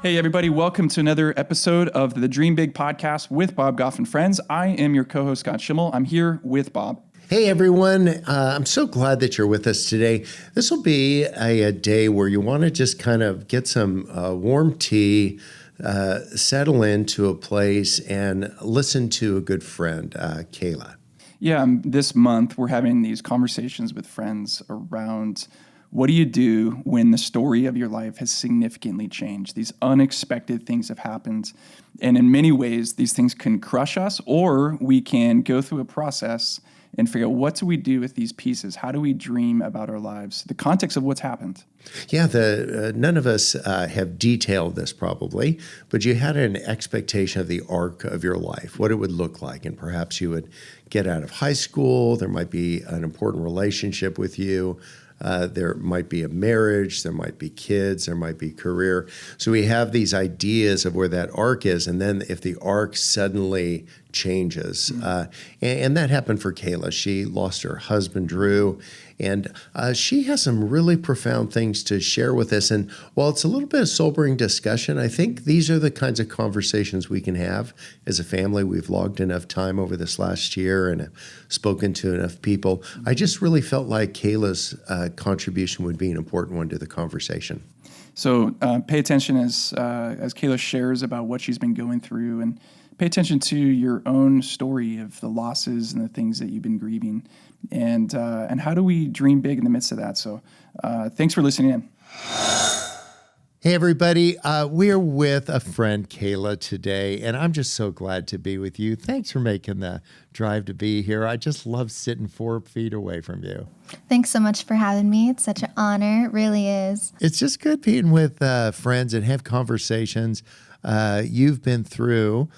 Hey, everybody. Welcome to another episode of the Dream Big podcast with Bob Goff and friends. I am your co-host, Scott Schimmel. I'm here with Bob. Hey, everyone. I'm so glad that you're with us today. This will be a day where you want to just kind of get some warm tea, settle into a place, and listen to a good friend, Kayla. Yeah, this month we're having these conversations with friends around what do you do when the story of your life has significantly changed? These unexpected things have happened. And in many ways, these things can crush us, or we can go through a process and figure out what do we do with these pieces? How do we dream about our lives? The context of what's happened. Yeah, none of us have detailed this probably, but you had an expectation of the arc of your life, what it would look like. And perhaps you would get out of high school. There might be an important relationship with you. There might be a marriage, there might be kids, there might be career. So we have these ideas of where that arc is, and then if the arc suddenly changes, and that happened for Kayla. She lost her husband, Drew, and she has some really profound things to share with us. And while it's a little bit of sobering discussion, I think these are the kinds of conversations we can have as a family. We've logged enough time over this last year and have spoken to enough people. I just really felt like Kayla's contribution would be an important one to the conversation. So pay attention as Kayla shares about what she's been going through, and pay attention to your own story of the losses and the things that you've been grieving, and how do we dream big in the midst of that? So thanks for listening in. Hey, everybody. We're with a friend, Kayla, today, and I'm just so glad to be with you. Thanks for making the drive to be here. I just love sitting 4 feet away from you. Thanks so much for having me. It's such an honor. It really is. It's just good being with friends and have conversations. You've been through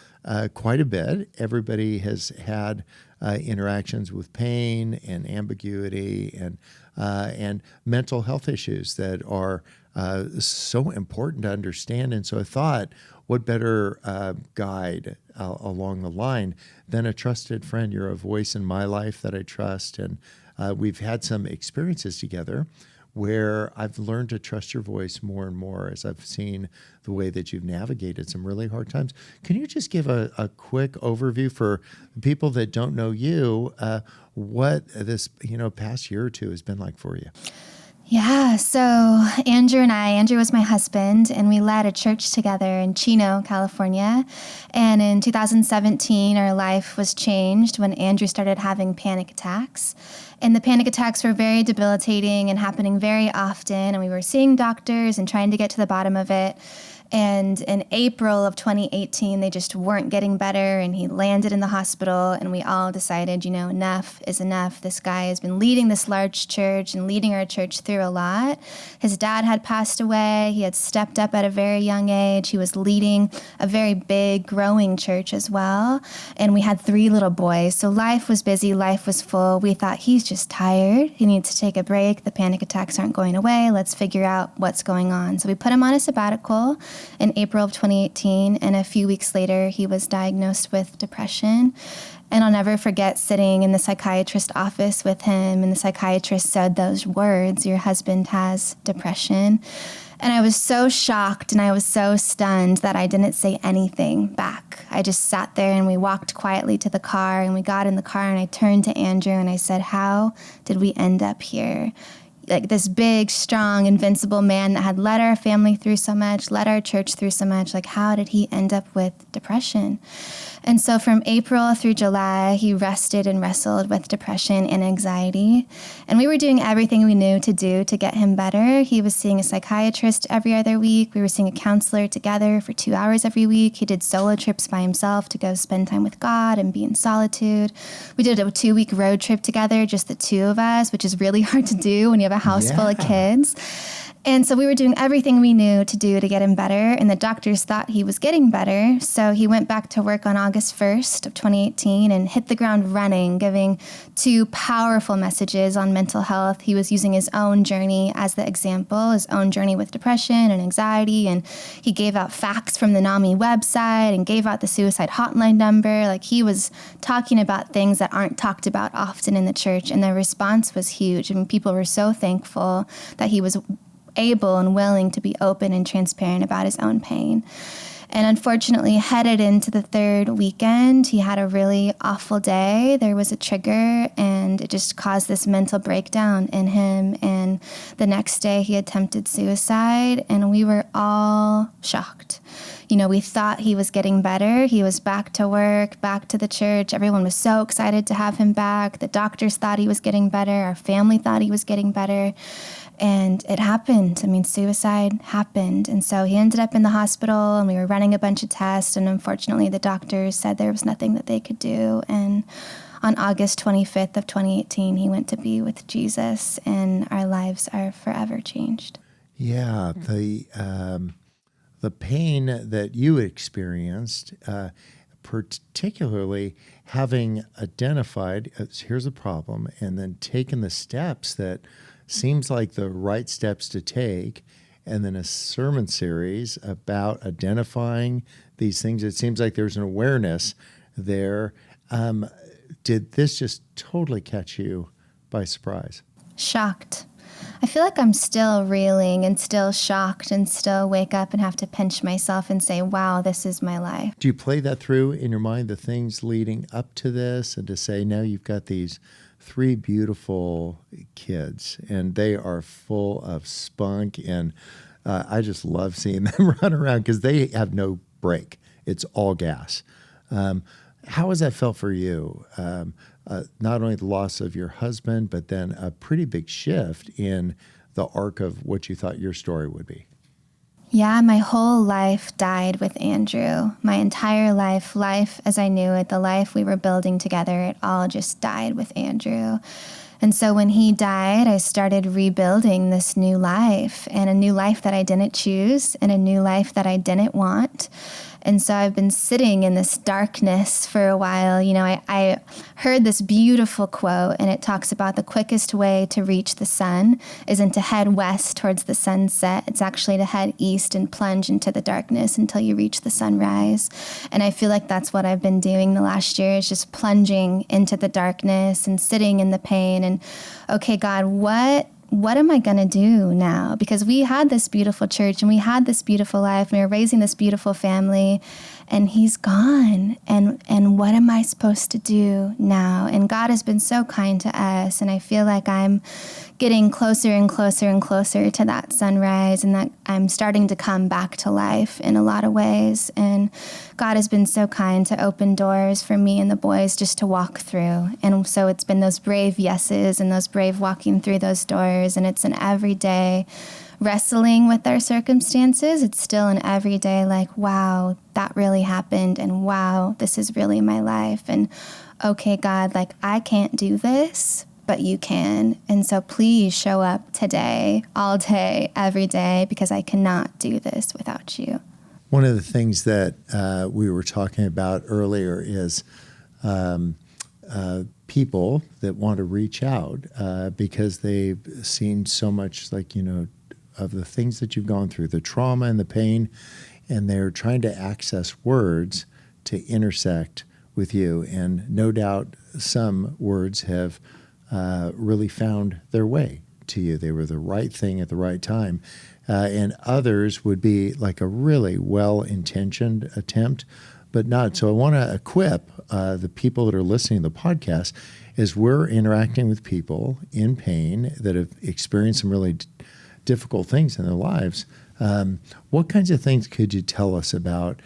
quite a bit. Everybody has had interactions with pain and ambiguity and mental health issues that are so important to understand. And so I thought, what better guide along the line than a trusted friend? You're a voice in my life that I trust. And we've had some experiences together where I've learned to trust your voice more and more as I've seen the way that you've navigated some really hard times. Can you just give a quick overview for people that don't know you, what this past year or two has been like for you? Yeah, so Andrew was my husband, and we led a church together in Chino, California. And in 2017, our life was changed when Andrew started having panic attacks. And the panic attacks were very debilitating and happening very often, and we were seeing doctors and trying to get to the bottom of it. And in April of 2018, they just weren't getting better, and he landed in the hospital, and we all decided, enough is enough. This guy has been leading this large church and leading our church through a lot. His dad had passed away. He had stepped up at a very young age. He was leading a very big, growing church as well. And we had 3 little boys. So life was busy. Life was full. We thought, he's just tired. He needs to take a break. The panic attacks aren't going away. Let's figure out what's going on. So we put him on a sabbatical in April of 2018, and a few weeks later, he was diagnosed with depression. And I'll never forget sitting in the psychiatrist's office with him, and the psychiatrist said those words, "Your husband has depression." And I was so shocked and I was so stunned that I didn't say anything back. I just sat there, and we walked quietly to the car, and we got in the car, and I turned to Andrew and I said, "How did we end up here?" Like this big, strong, invincible man that had led our family through so much, led our church through so much, how did he end up with depression? And so from April through July, he rested and wrestled with depression and anxiety. And we were doing everything we knew to do to get him better. He was seeing a psychiatrist every other week. We were seeing a counselor together for 2 hours every week. He did solo trips by himself to go spend time with God and be in solitude. We did a 2-week road trip together, just the 2 of us, which is really hard to do when you have a house full of kids. And so we were doing everything we knew to do to get him better, and the doctors thought he was getting better. So he went back to work on August 1st of 2018 and hit the ground running, giving 2 powerful messages on mental health. He was using his own journey as the example, his own journey with depression and anxiety, and he gave out facts from the NAMI website and gave out the suicide hotline number. He was talking about things that aren't talked about often in the church, and the response was huge. I mean, people were so thankful that he was able and willing to be open and transparent about his own pain. And unfortunately, headed into the third weekend, he had a really awful day. There was a trigger, and it just caused this mental breakdown in him. And the next day, he attempted suicide, and we were all shocked. We thought he was getting better. He was back to work, back to the church. Everyone was so excited to have him back. The doctors thought he was getting better. Our family thought he was getting better. And it happened. Suicide happened. And so he ended up in the hospital, and we were running a bunch of tests. And unfortunately, the doctors said there was nothing that they could do. And on August 25th of 2018, he went to be with Jesus, and our lives are forever changed. Yeah, the pain that you experienced, particularly having identified, here's a problem, and then taken the steps that seems like the right steps to take, and then a sermon series about identifying these things. It seems like there's an awareness there. Did this just totally catch you by surprise? Shocked. I feel like I'm still reeling and still shocked and still wake up and have to pinch myself and say, wow, this is my life. Do you play that through in your mind, the things leading up to this, and to say, now you've got these 3 beautiful kids, and they are full of spunk, and I just love seeing them run around because they have no break. It's all gas. How has that felt for you? Not only the loss of your husband, but then a pretty big shift in the arc of what you thought your story would be. Yeah, my whole life died with Andrew. My entire life as I knew it, the life we were building together, it all just died with Andrew. And so when he died, I started rebuilding this new life, and a new life that I didn't choose, and a new life that I didn't want. And so I've been sitting in this darkness for a while. I heard this beautiful quote, and it talks about the quickest way to reach the sun isn't to head west towards the sunset. It's actually to head east and plunge into the darkness until you reach the sunrise. And I feel like that's what I've been doing the last year, is just plunging into the darkness and sitting in the pain. And okay, God, what am I going to do now? Because we had this beautiful church, and we had this beautiful life, and we were raising this beautiful family, and he's gone. And what am I supposed to do now? And God has been so kind to us, and I feel like I'm getting closer and closer and closer to that sunrise, and that I'm starting to come back to life in a lot of ways. And God has been so kind to open doors for me and the boys just to walk through. And so it's been those brave yeses and those brave walking through those doors. And it's an everyday wrestling with our circumstances. It's still an everyday like, wow, that really happened. And wow, this is really my life. And okay, God, like I can't do this, but you can. And so please show up today, all day, every day, because I cannot do this without you. One of the things that we were talking about earlier is people that want to reach out because they've seen so much, like, of the things that you've gone through, the trauma and the pain, and they're trying to access words to intersect with you. And no doubt some words have really found their way to you. They were the right thing at the right time. And others would be like a really well-intentioned attempt, but not. So I want to equip the people that are listening to the podcast as we're interacting with people in pain that have experienced some really difficult things in their lives. What kinds of things could you tell us about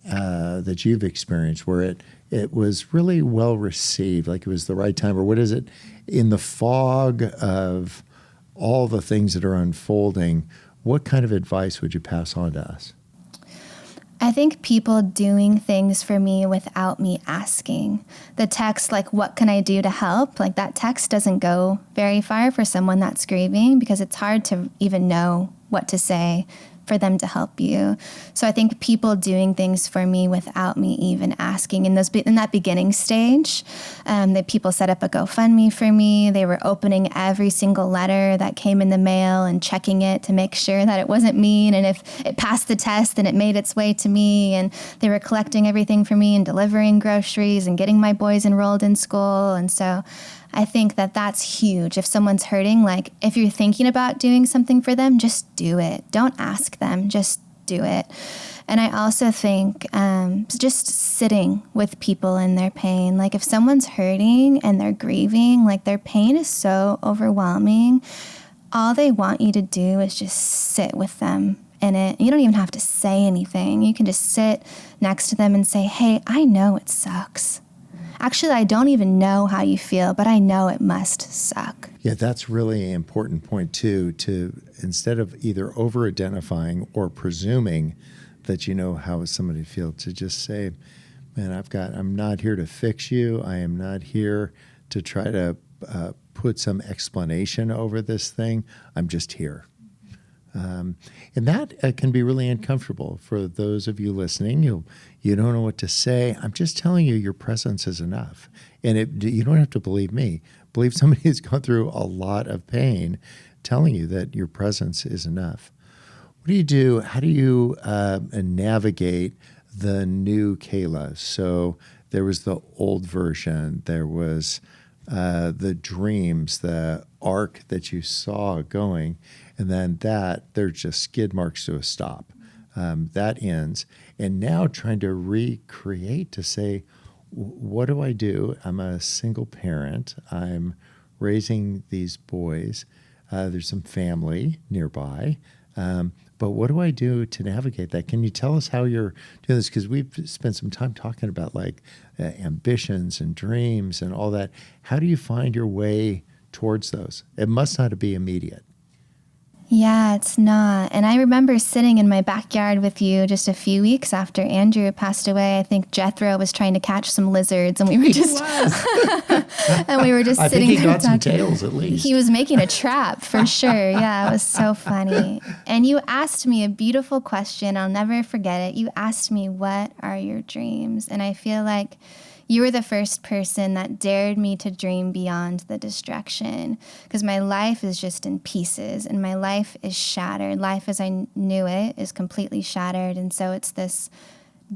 that you've experienced where it was really well received, like it was the right time? Or what is it, in the fog of all the things that are unfolding, what kind of advice would you pass on to us? I think people doing things for me without me asking. The text, like, what can I do to help? Like, that text doesn't go very far for someone that's grieving, because it's hard to even know what to say for them to help you. So I think people doing things for me without me even asking in that beginning stage, that people set up a GoFundMe for me. They were opening every single letter that came in the mail and checking it to make sure that it wasn't me. And if it passed the test, then it made its way to me. And they were collecting everything for me and delivering groceries and getting my boys enrolled in school. And so I think that that's huge. If someone's hurting, like if you're thinking about doing something for them, just do it. Don't ask them, just do it. And I also think just sitting with people in their pain. Like if someone's hurting and they're grieving, like their pain is so overwhelming, all they want you to do is just sit with them in it. You don't even have to say anything. You can just sit next to them and say, hey, I know it sucks. Actually, I don't even know how you feel, but I know it must suck. Yeah, that's really an important point too, to instead of either over-identifying or presuming that you know how somebody feels, to just say, man, I'm not here to fix you. I am not here to try to put some explanation over this thing. I'm just here. And that can be really uncomfortable for those of you listening. You don't know what to say. I'm just telling you, your presence is enough. And you don't have to believe me. Believe somebody who's gone through a lot of pain telling you that your presence is enough. What do you do? How do you navigate the new Kayla? So there was the old version. There was the dreams, the arc that you saw going, and then there's just skid marks to a stop. That ends. And now trying to recreate, to say, what do I do? I'm a single parent. I'm raising these boys. There's some family nearby. But what do I do to navigate that? Can you tell us how you're doing this? Because we've spent some time talking about ambitions and dreams and all that. How do you find your way towards those? It must not be immediate. Yeah, it's not. And I remember sitting in my backyard with you just a few weeks after Andrew passed away. I think Jethro was trying to catch some lizards, and we were just and we were just I sitting think he there got some talking. tails at least. He was making a trap for sure. Yeah, it was so funny. And you asked me a beautiful question. I'll never forget it. You asked me, what are your dreams? And I feel like you were the first person that dared me to dream beyond the distraction, because my life is just in pieces and my life is shattered. Life as I knew it is completely shattered. And so it's this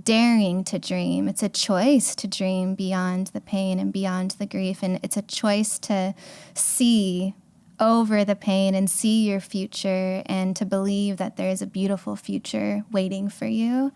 daring to dream. It's a choice to dream beyond the pain and beyond the grief. And it's a choice to see over the pain and see your future and to believe that there is a beautiful future waiting for you.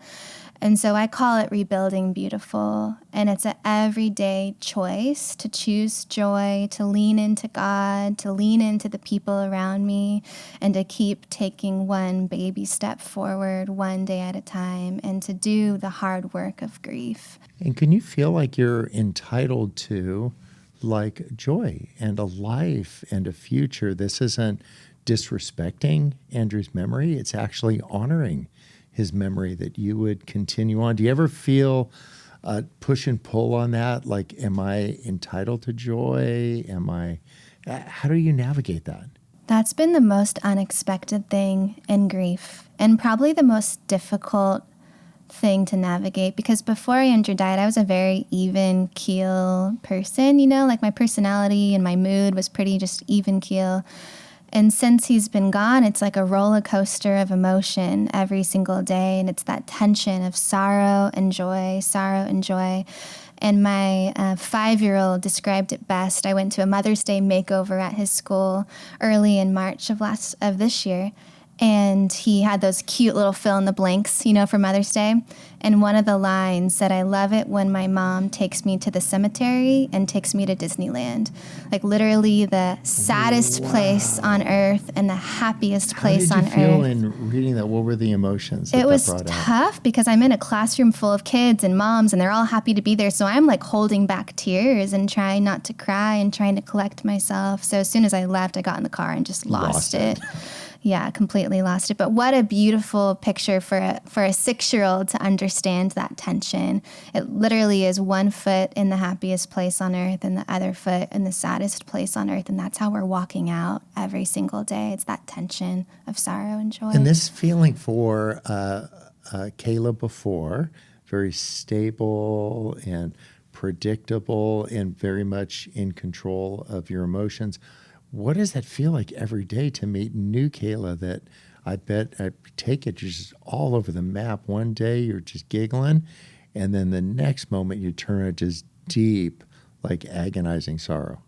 And so I call it rebuilding beautiful. And it's an everyday choice to choose joy, to lean into God, to lean into the people around me, and to keep taking one baby step forward, one day at a time, and to do the hard work of grief. And can you feel like you're entitled to joy and a life and a future? This isn't disrespecting Andrew's memory. It's actually honoring his memory, that you would continue on. Do you ever feel push and pull on that? Like, am I entitled to joy? How do you navigate that? That's been the most unexpected thing in grief, and probably the most difficult thing to navigate, because before Andrew died, I was a very even keel person, my personality and my mood was pretty just even keel. And since he's been gone, it's like a roller coaster of emotion every single day. And it's that tension of sorrow and joy, sorrow and joy. And my 5-year-old described it best. I went to a Mother's Day makeover at his school early in March of this year. And he had those cute little fill in the blanks, for Mother's Day. And one of the lines said, I love it when my mom takes me to the cemetery and takes me to Disneyland. Like literally the saddest place on earth and the happiest place on earth. How did you feel in reading that? What were the emotions that It was brought out? tough because I'm in a classroom full of kids and moms, and they're all happy to be there. So I'm holding back tears and trying not to cry and trying to collect myself. So as soon as I left, I got in the car and just lost it. Yeah, completely lost it. But what a beautiful picture for a 6-year-old to understand that tension. It literally is one foot in the happiest place on earth and the other foot in the saddest place on earth. And that's how we're walking out every single day. It's that tension of sorrow and joy. And this feeling for Kayla before, very stable and predictable and very much in control of your emotions. What does that feel like every day to meet new Kayla that I bet I take it just all over the map? One day you're just giggling, and then the next moment you turn it just deep, like agonizing sorrow.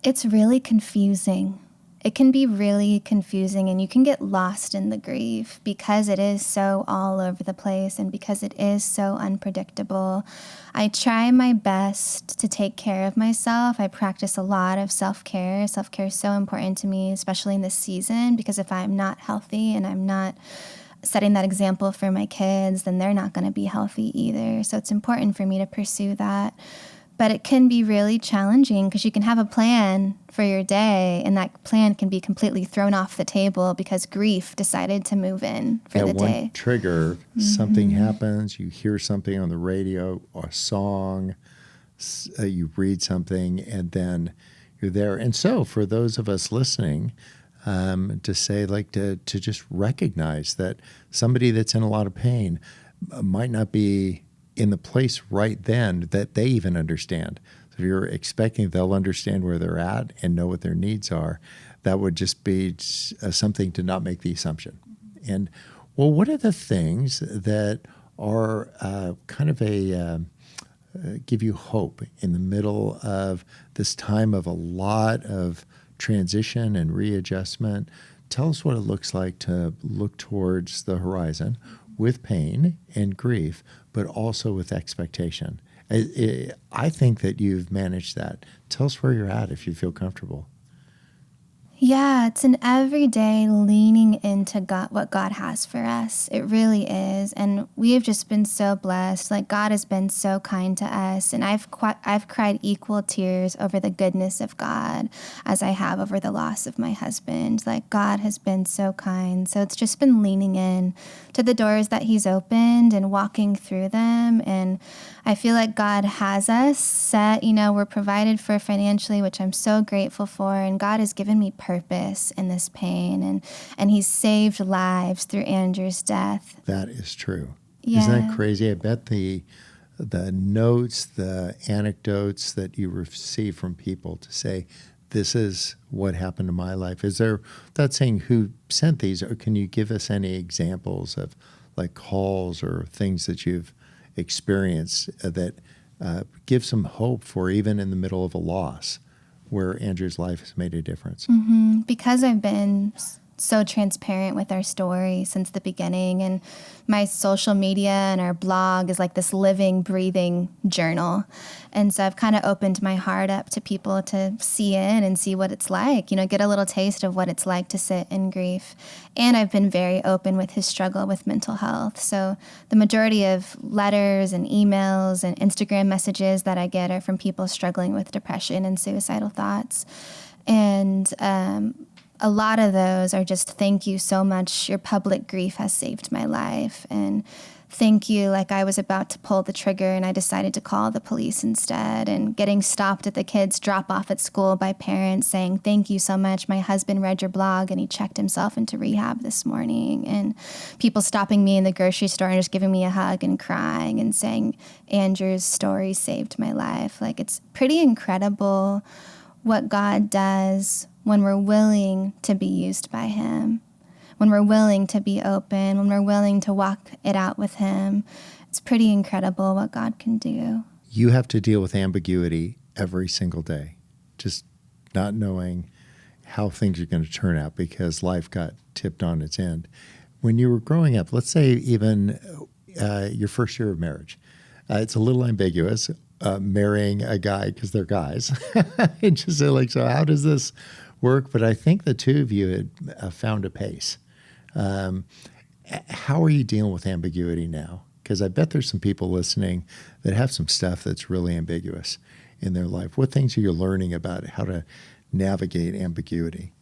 It's really confusing. It can be really confusing, and you can get lost in the grief because it is so all over the place and because it is so unpredictable. I try my best to take care of myself. I practice a lot of self-care. Self-care is so important to me, especially in this season, because if I'm not healthy and I'm not setting that example for my kids, then they're not going to be healthy either. So it's important for me to pursue that. But it can be really challenging because you can have a plan for your day and that plan can be completely thrown off the table because grief decided to move in for the one day. Trigger, something happens, you hear something on the radio or a song, you read something, and then you're there. And so for those of us listening, to say, like, to just recognize that somebody that's in a lot of pain might not be in the place right then that they even understand. So if you're expecting they'll understand where they're at and know what their needs are, that would just be something to not make the assumption. And, well, what are the things that are kind of give you hope in the middle of this time of a lot of transition and readjustment? Tell us what it looks like to look towards the horizon with pain and grief, but also with expectation. I think that you've managed that. Tell us where you're at if you feel comfortable. Yeah, it's an everyday leaning into God, what God has for us. It really is. And we have just been so blessed. Like, God has been so kind to us. And I've cried equal tears over the goodness of God as I have over the loss of my husband. Like, God has been so kind. So it's just been leaning in to the doors that he's opened and walking through them. And I feel like God has us set, we're provided for financially, which I'm so grateful for. And God has given me purpose in this pain. And he's saved lives through Andrew's death. That is true. Yeah. Isn't that crazy? I bet the notes, the anecdotes that you receive from people to say, this is what happened in my life. Is there, without saying who sent these, or can you give us any examples of like calls or things that you've experienced that give some hope for even in the middle of a loss where Andrew's life has made a difference? Mm-hmm. Because I've been so transparent with our story since the beginning, and my social media and our blog is like this living, breathing journal. And so I've kind of opened my heart up to people to see in and see what it's like, get a little taste of what it's like to sit in grief. And I've been very open with his struggle with mental health. So the majority of letters and emails and Instagram messages that I get are from people struggling with depression and suicidal thoughts. And a lot of those are just, thank you so much. Your public grief has saved my life. And thank you, like I was about to pull the trigger and I decided to call the police instead. And getting stopped at the kids' drop off at school by parents saying, thank you so much. My husband read your blog and he checked himself into rehab this morning. And people stopping me in the grocery store and just giving me a hug and crying and saying, Andrew's story saved my life. Like, it's pretty incredible what God does when we're willing to be used by him, when we're willing to be open, when we're willing to walk it out with him. It's pretty incredible what God can do. You have to deal with ambiguity every single day, just not knowing how things are going to turn out because life got tipped on its end. When you were growing up, let's say even your first year of marriage, it's a little ambiguous, marrying a guy because they're guys. And just say, like, so how does this work? But I think the two of you had found a pace. How are you dealing with ambiguity now? Because I bet there's some people listening that have some stuff that's really ambiguous in their life. What things are you learning about how to navigate ambiguity?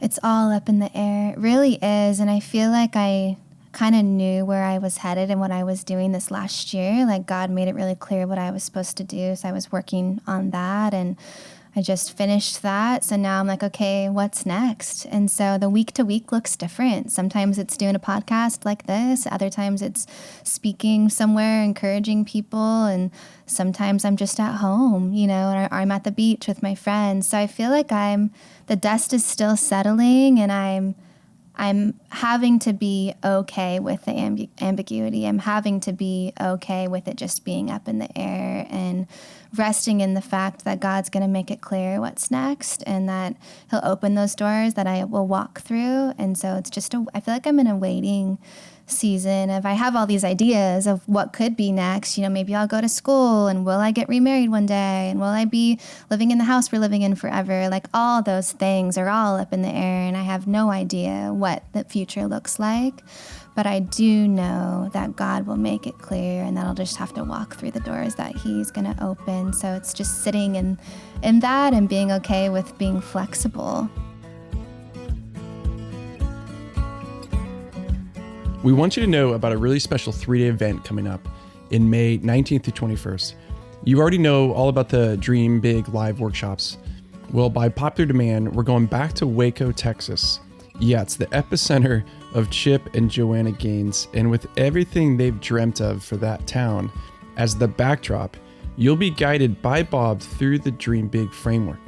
It's all up in the air. It really is. And I feel like I kind of knew where I was headed and what I was doing this last year. Like, God made it really clear what I was supposed to do. So I was working on that, and I just finished that. So now I'm like, okay, what's next? And so the week to week looks different. Sometimes it's doing a podcast like this. Other times it's speaking somewhere, encouraging people. And sometimes I'm just at home, or I'm at the beach with my friends. So I feel like the dust is still settling, and I'm having to be okay with the ambiguity. I'm having to be okay with it just being up in the air and resting in the fact that God's going to make it clear what's next and that he'll open those doors that I will walk through. And so it's just, I feel like I'm in a waiting season of, I have all these ideas of what could be next. Maybe I'll go to school, and will I get remarried one day, and will I be living in the house we're living in forever? Like, all those things are all up in the air, and I have no idea what the future looks like. But I do know that God will make it clear, and that I'll just have to walk through the doors that he's going to open. So it's just sitting in that and being okay with being flexible. We want you to know about a really special 3-day event coming up in May 19th through 21st. You already know all about the Dream Big live workshops. Well, by popular demand, we're going back to Waco, Texas. Yeah, it's the epicenter of Chip and Joanna Gaines, and with everything they've dreamt of for that town as the backdrop, you'll be guided by Bob through the Dream Big framework.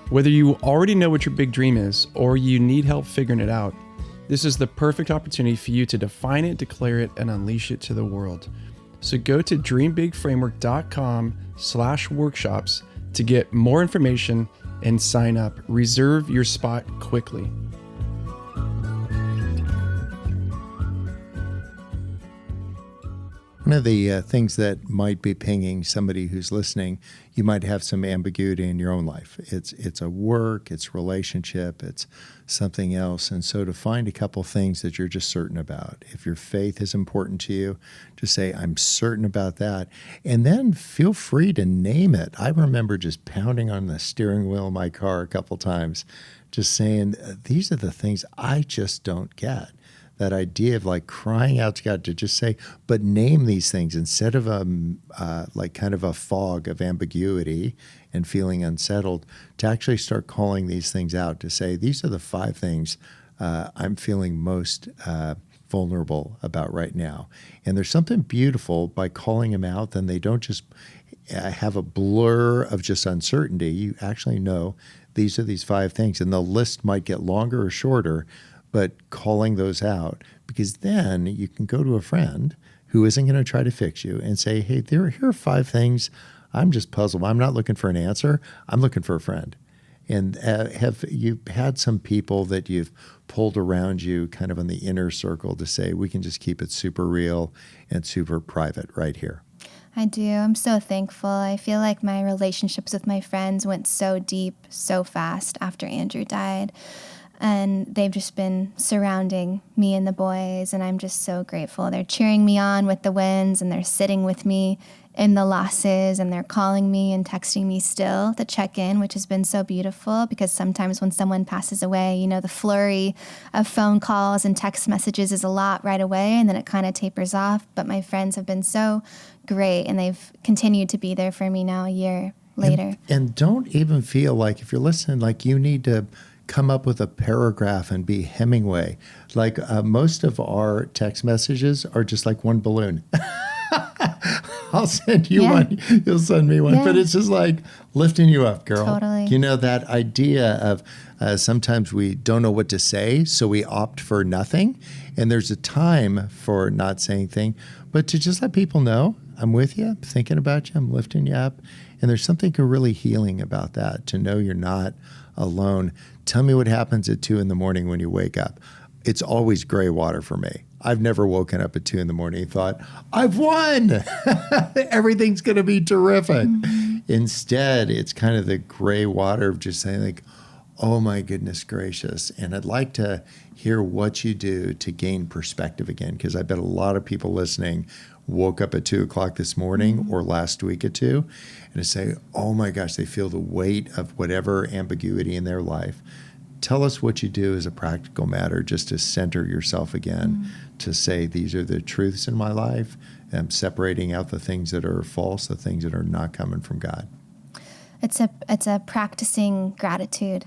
Whether you already know what your big dream is or you need help figuring it out, this is the perfect opportunity for you to define it, declare it, and unleash it to the world. So go to dreambigframework.com/workshops to get more information and sign up. Reserve your spot quickly. One of the things that might be pinging somebody who's listening, you might have some ambiguity in your own life. It's a work, it's relationship, it's something else. And so to find a couple things that you're just certain about. If your faith is important to you, just say, I'm certain about that. And then feel free to name it. I remember just pounding on the steering wheel of my car a couple times, just saying, these are the things I just don't get. That idea of like crying out to God to just say, but name these things instead of like kind of a fog of ambiguity and feeling unsettled, to actually start calling these things out, to say, these are the 5 things I'm feeling most vulnerable about right now. And there's something beautiful by calling them out, then they don't just have a blur of just uncertainty. You actually know these are these 5 things, and the list might get longer or shorter, but calling those out, because then you can go to a friend who isn't going to try to fix you and say, hey, here are 5 things. I'm just puzzled. I'm not looking for an answer. I'm looking for a friend. And have you had some people that you've pulled around you kind of on the inner circle to say, we can just keep it super real and super private right here? I do. I'm so thankful. I feel like my relationships with my friends went so deep, so fast after Andrew died. And they've just been surrounding me and the boys, and I'm just so grateful. They're cheering me on with the wins, and they're sitting with me in the losses, and they're calling me and texting me still to check in, which has been so beautiful, because sometimes when someone passes away, the flurry of phone calls and text messages is a lot right away, and then it kind of tapers off. But my friends have been so great, and they've continued to be there for me now a year later. And don't even feel like, if you're listening, like you need to come up with a paragraph and be Hemingway. Like most of our text messages are just like one balloon. I'll send you one. You'll send me one. Yeah. But it's just like lifting you up, girl. Totally. That idea of sometimes we don't know what to say, so we opt for nothing. And there's a time for not saying thing, but to just let people know, I'm with you, I'm thinking about you, I'm lifting you up. And there's something really healing about that, to know you're not alone. Tell me what happens at 2 a.m. when you wake up. It's always gray water for me. I've never woken up at 2 a.m. and thought, I've won. Everything's going to be terrific. Mm-hmm. Instead, it's kind of the gray water of just saying like, oh my goodness gracious. And I'd like to hear what you do to gain perspective again, because I bet a lot of people listening woke up at 2 o'clock this morning or last week at 2 and to say, oh my gosh, they feel the weight of whatever ambiguity in their life. Tell us what you do as a practical matter just to center yourself again, to say these are the truths in my life. I'm separating out the things that are false, the things that are not coming from God. It's a practicing gratitude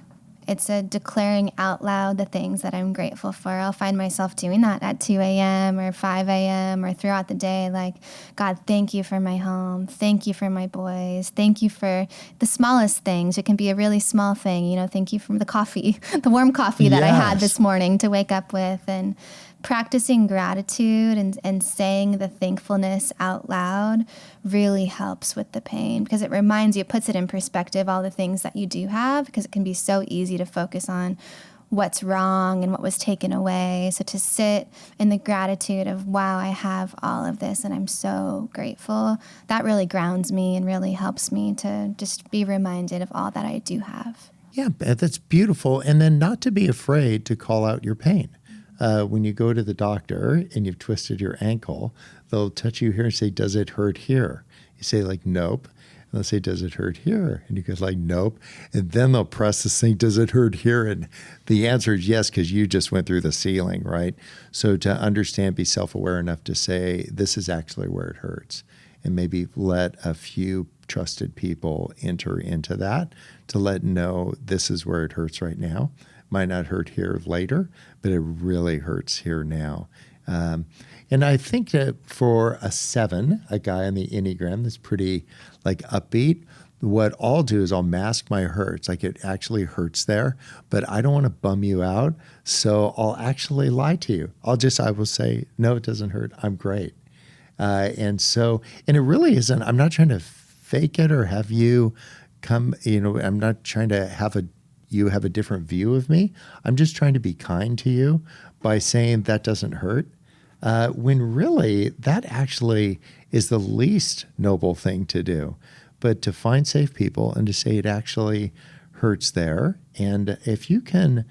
It's a declaring out loud the things that I'm grateful for. I'll find myself doing that at 2 a.m. or 5 a.m. or throughout the day. Like, God, thank you for my home. Thank you for my boys. Thank you for the smallest things. It can be a really small thing. You know, thank you for the coffee, the warm coffee that I had this morning to wake up with. And practicing gratitude and saying the thankfulness out loud really helps with the pain, because it reminds you, it puts it in perspective, all the things that you do have, because it can be so easy to focus on what's wrong and what was taken away. So to sit in the gratitude of, wow, I have all of this and I'm so grateful, that really grounds me and really helps me to just be reminded of all that I do have. Yeah, that's beautiful. And then not to be afraid to call out your pain. When you go to the doctor and you've twisted your ankle, they'll touch you here and say, does it hurt here? You say like, nope. And they'll say, does it hurt here? And you go like, nope. And then they'll press this thing, does it hurt here? And the answer is yes, because you just went through the ceiling, right? So to understand, be self-aware enough to say, this is actually where it hurts. And maybe let a few trusted people enter into that to let know this is where it hurts right now. Might not hurt here later, but it really hurts here now. And I think that for a 7, a guy on the Enneagram that's pretty like upbeat, what I'll do is I'll mask my hurts. Like it actually hurts there, but I don't want to bum you out. So I'll actually lie to you. I will say, no, it doesn't hurt. I'm great. And it really isn't, I'm not trying to fake it or have you come, I'm not trying to have you have a different view of me. I'm just trying to be kind to you by saying that doesn't hurt. When really that actually is the least noble thing to do. But to find safe people and to say it actually hurts there. And if you can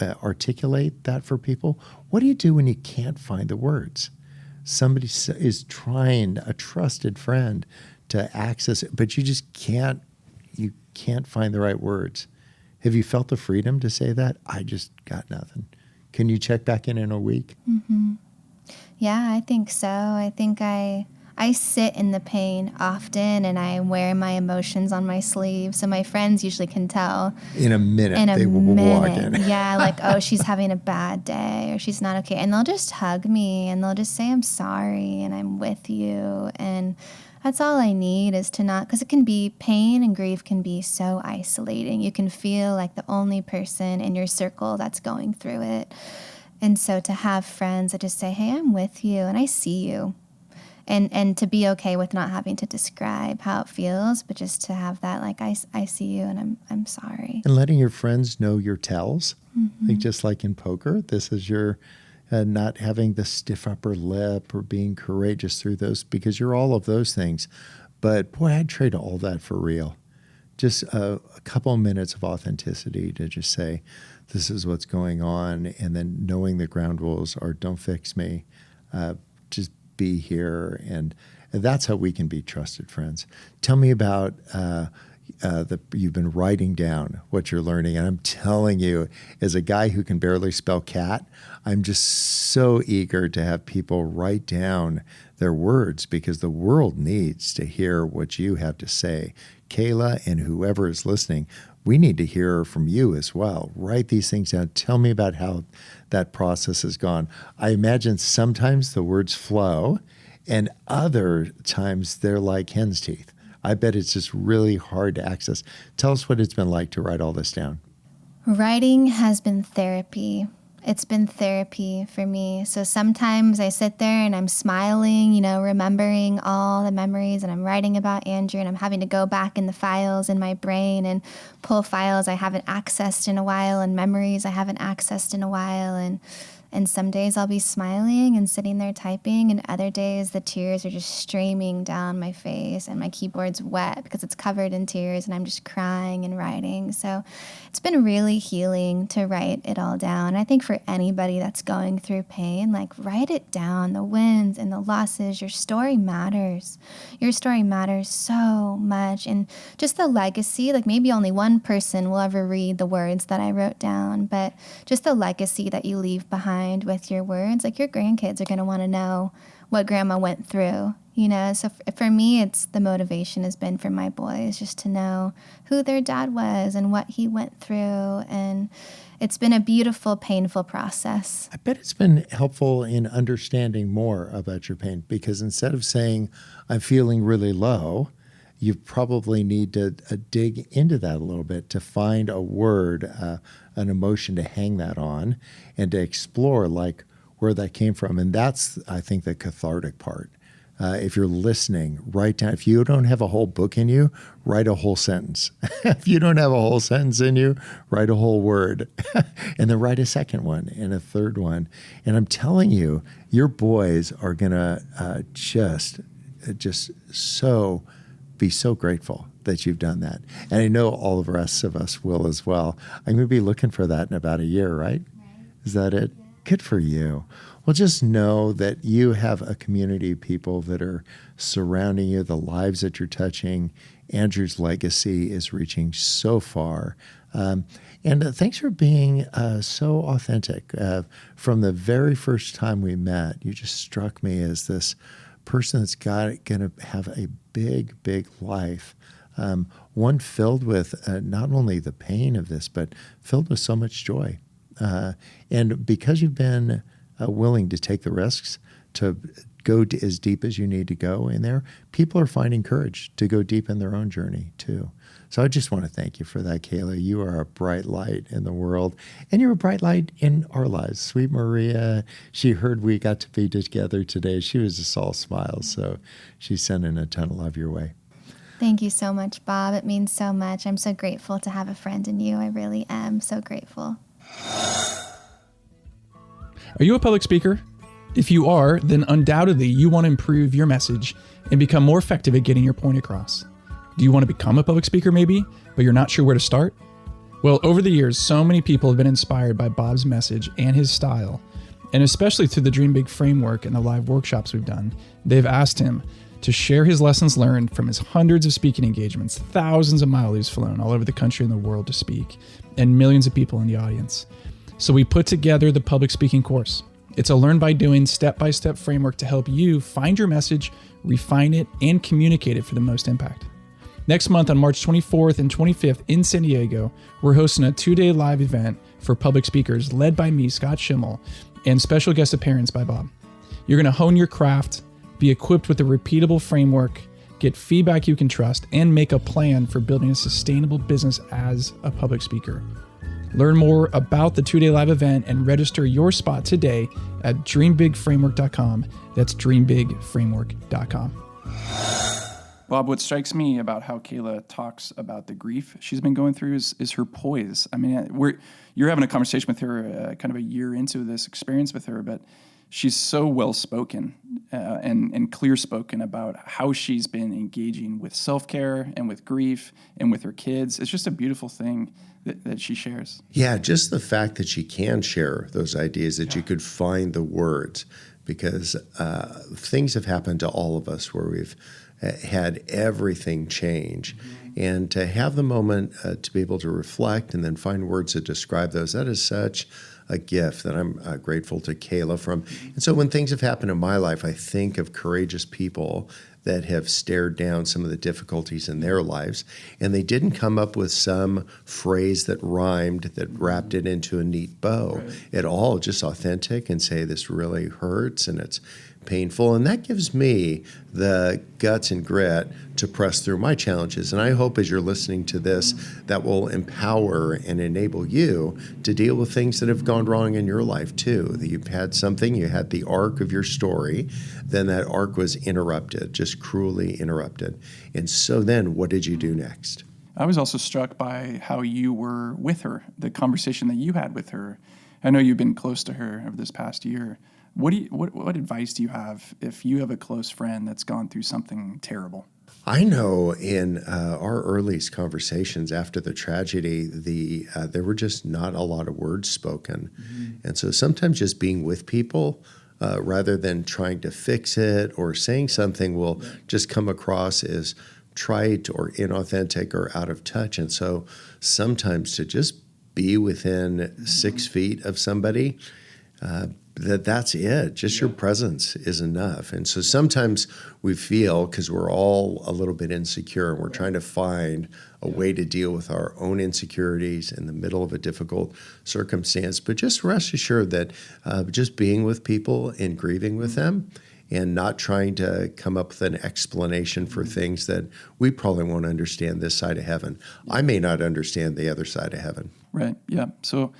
articulate that for people, what do you do when you can't find the words? Somebody is trying, a trusted friend, to access it, but you just can't find the right words. Have you felt the freedom to say that? I just got nothing. Can you check back in a week? Mm-hmm. Yeah, I think so. I think I sit in the pain often, and I wear my emotions on my sleeve, so my friends usually can tell. In a minute, they will walk in. Yeah, like, oh, she's having a bad day, or she's not okay. And they'll just hug me, and they'll just say, I'm sorry, and I'm with you. And that's all I need, is to not, because it can be, pain and grief can be so isolating. You can feel like the only person in your circle that's going through it. And so to have friends that just say, hey, I'm with you and I see you. And to be okay with not having to describe how it feels, but just to have that, like, I see you and I'm sorry. And letting your friends know your tells, Mm-hmm. like just like in poker, this is your not having the stiff upper lip or being courageous through those, because you're all of those things. But boy, I'd trade all that for real. Just a couple of minutes of authenticity to just say, this is what's going on. And then knowing the ground rules are, don't fix me, just be here. And that's how we can be trusted friends. Tell me about you've been writing down what you're learning. And I'm telling you, as a guy who can barely spell cat, I'm just so eager to have people write down their words, because the world needs to hear what you have to say. Kayla and whoever is listening, we need to hear from you as well. Write these things down. Tell me about how that process has gone. I imagine sometimes the words flow and other times they're like hen's teeth. I bet it's just really hard to access. Tell us what it's been like to write all this down. Writing has been therapy. It's been therapy for me. So sometimes I sit there and I'm smiling, remembering all the memories, and I'm writing about Andrew, and I'm having to go back in the files in my brain and pull files I haven't accessed in a while and memories I haven't accessed in a while. And some days I'll be smiling and sitting there typing, and other days the tears are just streaming down my face and my keyboard's wet because it's covered in tears, and I'm just crying and writing. So it's been really healing to write it all down. I think for anybody that's going through pain, like, write it down, the wins and the losses. Your story matters. Your story matters so much. And just the legacy, like, maybe only one person will ever read the words that I wrote down, but just the legacy that you leave behind with your words, like, your grandkids are going to want to know what grandma went through So for me, it's the motivation has been for my boys just to know who their dad was and what he went through. And it's been a beautiful, painful process. I bet it's been helpful in understanding more about your pain, because instead of saying, I'm feeling really low, you probably need to dig into that a little bit to find a word, an emotion to hang that on, and to explore like where that came from. And that's, I think, the cathartic part. If you're listening, write down. If you don't have a whole book in you, write a whole sentence. If you don't have a whole sentence in you, write a whole word. And then write a second one and a third one. And I'm telling you, your boys are going to just so be so grateful that you've done that. And I know all of the rest of us will as well. I'm going to be looking for that in about a year, right? Is that it? Yeah. Good for you. Well, just know that you have a community of people that are surrounding you, the lives that you're touching. Andrew's legacy is reaching so far. And thanks for being so authentic. From the very first time we met, you just struck me as this person that's going to have a big, big life. One filled with not only the pain of this, but filled with so much joy. And because you've been willing to take the risks to go as deep as you need to go in there, people are finding courage to go deep in their own journey too. So I just want to thank you for that, Kayla. You are a bright light in the world, and you're a bright light in our lives. Sweet Maria, she heard we got to be together today. She was just all smiles, so she's sending a ton of love your way. Thank you so much, Bob. It means so much. I'm so grateful to have a friend in you. I really am so grateful. Are you a public speaker? If you are, then undoubtedly you want to improve your message and become more effective at getting your point across. Do you want to become a public speaker maybe, but you're not sure where to start? Well, over the years, so many people have been inspired by Bob's message and his style, and especially through the Dream Big framework and the live workshops we've done. They've asked him to share his lessons learned from his hundreds of speaking engagements, thousands of miles he's flown all over the country and the world to speak, and millions of people in the audience. So we put together the public speaking course. It's a learn by doing, step-by-step framework to help you find your message, refine it, and communicate it for the most impact. Next month on March 24th and 25th in San Diego, we're hosting a 2-day live event for public speakers led by me, Scott Schimmel, and special guest appearance by Bob. You're going to hone your craft, be equipped with a repeatable framework, get feedback you can trust, and make a plan for building a sustainable business as a public speaker. Learn more about the 2-day live event and register your spot today at dreambigframework.com. That's dreambigframework.com. Bob, what strikes me about how Kayla talks about the grief she's been going through is her poise. I mean, you're having a conversation with her kind of a year into this experience with her, but she's so well-spoken and clear-spoken about how she's been engaging with self-care and with grief and with her kids. It's just a beautiful thing that she shares. Yeah, just the fact that she can share those ideas, that you could find the words, because things have happened to all of us where we've had everything change. And to have the moment to be able to reflect and then find words to describe those, that is such a gift that I'm grateful to Kayla from. And so when things have happened in my life, I think of courageous people that have stared down some of the difficulties in their lives, and they didn't come up with some phrase that rhymed, that wrapped it into a neat bow at all, just authentic and say, this really hurts and it's painful. And that gives me the guts and grit to press through my challenges. And I hope as you're listening to this, that will empower and enable you to deal with things that have gone wrong in your life too. That you've had something, you had the arc of your story, then that arc was interrupted, just cruelly interrupted. And so then what did you do next? I was also struck by how you were with her, the conversation that you had with her. I know you've been close to her over this past year. What advice do you have if you have a close friend that's gone through something terrible? I know in our earliest conversations after the tragedy, there were just not a lot of words spoken. Mm-hmm. And so sometimes just being with people rather than trying to fix it or saying something will just come across as trite or inauthentic or out of touch. And so sometimes to just be within 6 feet of somebody, that's it. Just your presence is enough. And so sometimes we feel, because we're all a little bit insecure, and we're trying to find a way to deal with our own insecurities in the middle of a difficult circumstance. But just rest assured that just being with people and grieving with them, and not trying to come up with an explanation for things that we probably won't understand this side of heaven. I may not understand the other side of heaven. Right. Yeah. So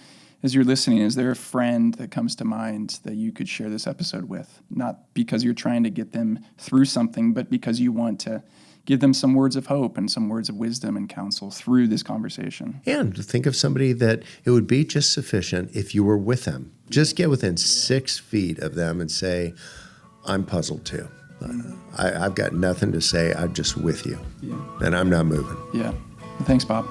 as you're listening, is there a friend that comes to mind that you could share this episode with? Not because you're trying to get them through something, but because you want to give them some words of hope and some words of wisdom and counsel through this conversation. And think of somebody that it would be just sufficient if you were with them. Just get within 6 feet of them and say, I'm puzzled too. I've got nothing to say. I'm just with you. Yeah. And I'm not moving. Yeah. Well, thanks, Bob.